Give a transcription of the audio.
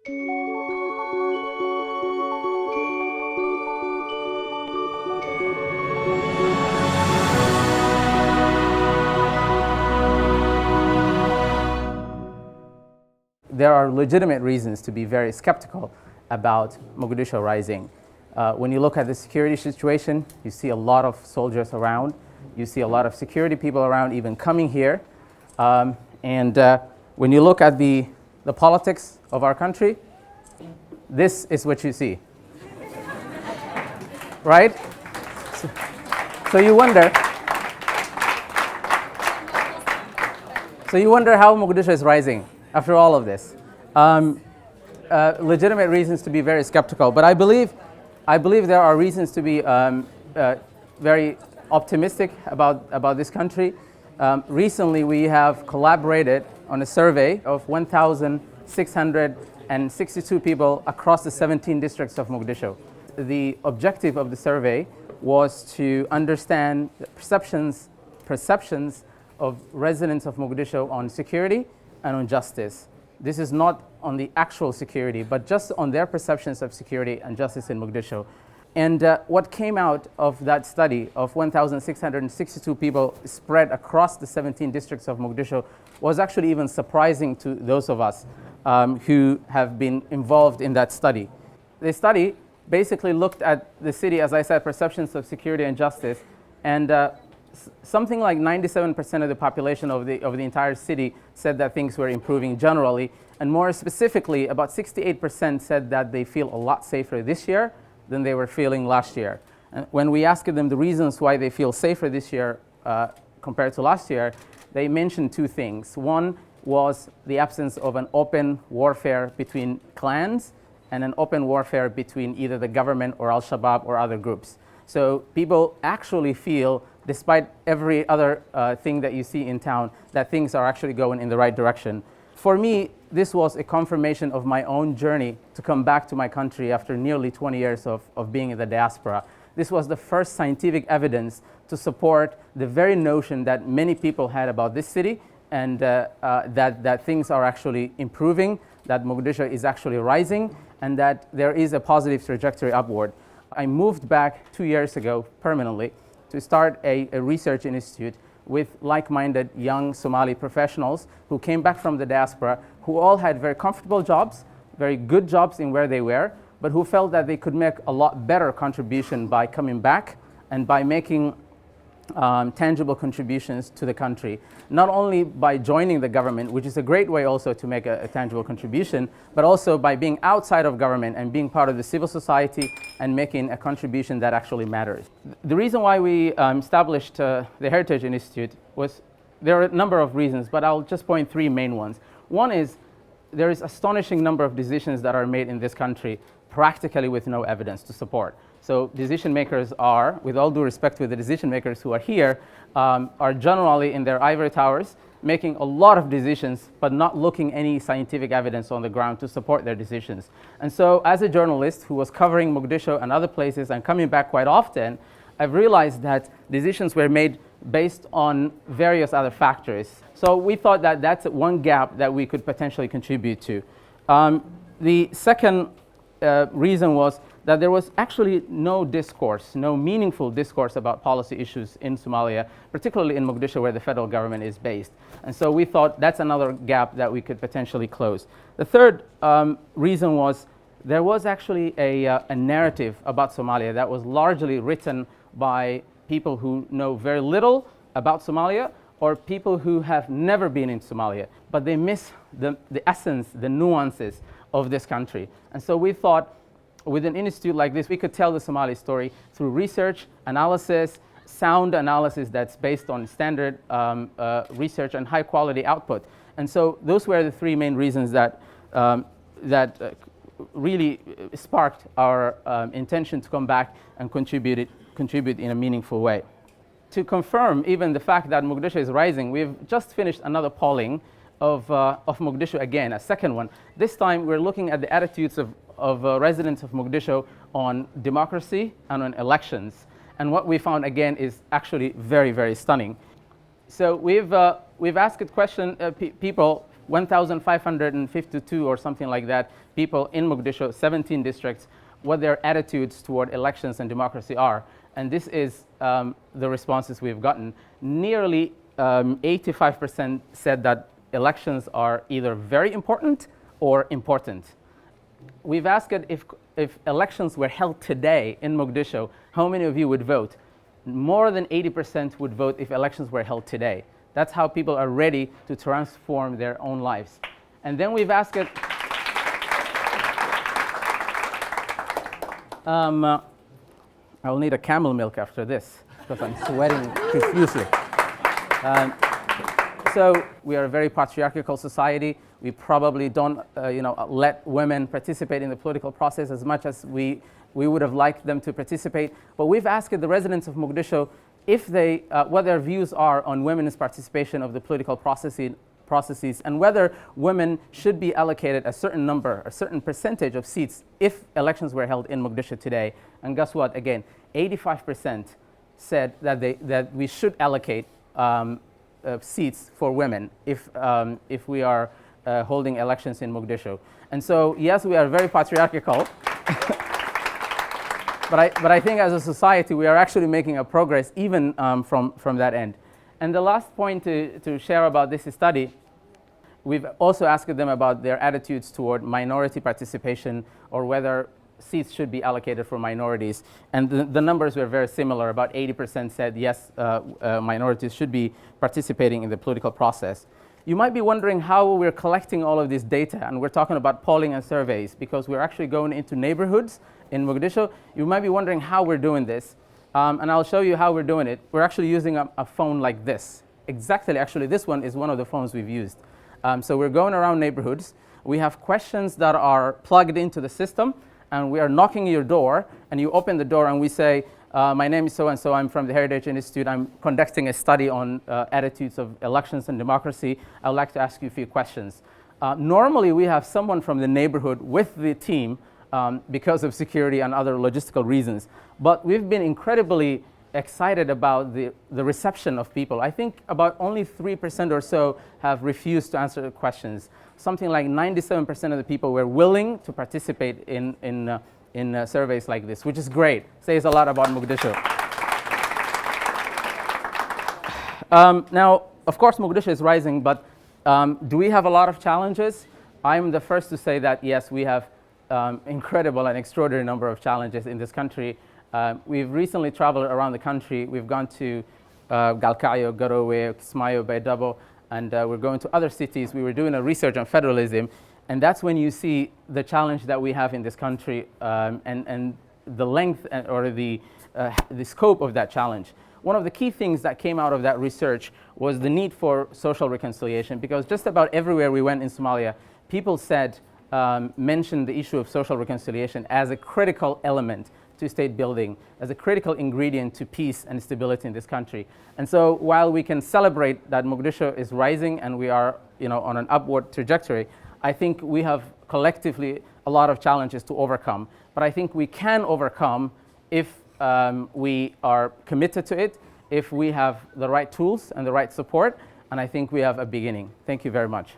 There are legitimate reasons to be very skeptical about Mogadishu rising. When you look at the security situation, you see a lot of soldiers around, you see a lot of security people around even coming here. When you look at the politics of our country, this is what you see. Right? So you wonder how Mogadishu is rising after all of this. Legitimate reasons to be very skeptical, but I believe there are reasons to be very optimistic about this country. Recently, we have collaborated on a survey of 1,662 people across the 17 districts of Mogadishu. The objective of the survey was to understand the perceptions of residents of Mogadishu on security and on justice. This is not on the actual security, but just on their perceptions of security and justice in Mogadishu. And what came out of that study of 1,662 people spread across the 17 districts of Mogadishu was actually even surprising to those of us who have been involved in that study. The study basically looked at the city, as I said, perceptions of security and justice, and something like 97% of the population of the entire city said that things were improving generally, and more specifically, about 68% said that they feel a lot safer this year than they were feeling last year. And when we asked them the reasons why they feel safer this year compared to last year, they mentioned two things. One was the absence of an open warfare between clans and an open warfare between either the government or Al-Shabaab or other groups. So people actually feel, despite every other thing that you see in town, that things are actually going in the right direction. For me, this was a confirmation of my own journey to come back to my country after nearly 20 years of being in the diaspora. This was the first scientific evidence to support the very notion that many people had about this city, and that things are actually improving, that Mogadishu is actually rising, and that there is a positive trajectory upward. I moved back 2 years ago permanently to start a research institute with like-minded young Somali professionals who came back from the diaspora, who all had very comfortable jobs, very good jobs in where they were, but who felt that they could make a lot better contribution by coming back and by making tangible contributions to the country, not only by joining the government, which is a great way also to make a tangible contribution, but also by being outside of government and being part of the civil society and making a contribution that actually matters. The reason why we established the Heritage Institute was, there are a number of reasons, but I'll just point three main ones. One is, there is astonishing number of decisions that are made in this country practically with no evidence to support. So decision makers are, with all due respect to the decision makers who are here, are generally in their ivory towers, making a lot of decisions, but not looking any scientific evidence on the ground to support their decisions. And so as a journalist who was covering Mogadishu and other places and coming back quite often, I've realized that decisions were made based on various other factors. So we thought that that's one gap that we could potentially contribute to. The second reason was that there was actually no discourse, no meaningful discourse about policy issues in Somalia, particularly in Mogadishu where the federal government is based. And so we thought that's another gap that we could potentially close. The third reason was there was actually a narrative about Somalia that was largely written by people who know very little about Somalia or people who have never been in Somalia, but they miss the essence, the nuances of this country. And so we thought with an institute like this, we could tell the Somali story through research, analysis, sound analysis that's based on standard research and high quality output. And so those were the three main reasons that really sparked our intention to come back and contribute in a meaningful way. To confirm even the fact that Mogadishu is rising, we've just finished another polling of Mogadishu again, a second one. This time we're looking at the attitudes of residents of Mogadishu on democracy and on elections. And what we found again is actually very, very stunning. So we've asked a question, people 1,552 or something like that people in Mogadishu, 17 districts, what their attitudes toward elections and democracy are. And this is the responses we've gotten. Nearly 85% said that elections are either very important or important. We've asked if elections were held today in Mogadishu, how many of you would vote? More than 80% would vote if elections were held today. That's how people are ready to transform their own lives. And then we've asked it, I'll need a camel milk after this because I'm sweating profusely. So we are a very patriarchal society. We probably don't let women participate in the political process as much as we would have liked them to participate. But we've asked the residents of Mogadishu if what their views are on women's participation of the political processes and whether women should be allocated a certain number, a certain percentage of seats if elections were held in Mogadishu today. And guess what? Again, 85% said that we should allocate seats for women if we are holding elections in Mogadishu. And so, yes, we are very patriarchal. But I think as a society, we are actually making a progress even from that end. And the last point to share about this study, we've also asked them about their attitudes toward minority participation or whether seats should be allocated for minorities. And the numbers were very similar. About 80% said yes, minorities should be participating in the political process. You might be wondering how we're collecting all of this data, and we're talking about polling and surveys because we're actually going into neighborhoods in Mogadishu. You might be wondering how we're doing this, and I'll show you how we're doing it. We're actually using a phone like this. Exactly, actually, this one is one of the phones we've used. So we're going around neighborhoods. We have questions that are plugged into the system, and we are knocking your door, and you open the door, and we say, my name is so-and-so, I'm from the Heritage Institute, I'm conducting a study on attitudes of elections and democracy. I would like to ask you a few questions. Normally, we have someone from the neighborhood with the team because of security and other logistical reasons. But we've been incredibly excited about the reception of people. I think about only 3% or so have refused to answer the questions. Something like 97% of the people were willing to participate in surveys like this, which is great. Says a lot about Mogadishu. Now, of course, Mogadishu is rising, but do we have a lot of challenges? I'm the first to say that, yes, we have incredible and extraordinary number of challenges in this country. We've recently traveled around the country. We've gone to Galkayo, Garowe, Kismayo, Baydhabo, and we're going to other cities. We were doing a research on federalism, and that's when you see the challenge that we have in this country and the length or the scope of that challenge. One of the key things that came out of that research was the need for social reconciliation, because just about everywhere we went in Somalia, people said, mentioned the issue of social reconciliation as a critical element to state building, as a critical ingredient to peace and stability in this country. And so while we can celebrate that Mogadishu is rising and we are on an upward trajectory, I think we have collectively a lot of challenges to overcome. But I think we can overcome if we are committed to it, if we have the right tools and the right support, and I think we have a beginning. Thank you very much.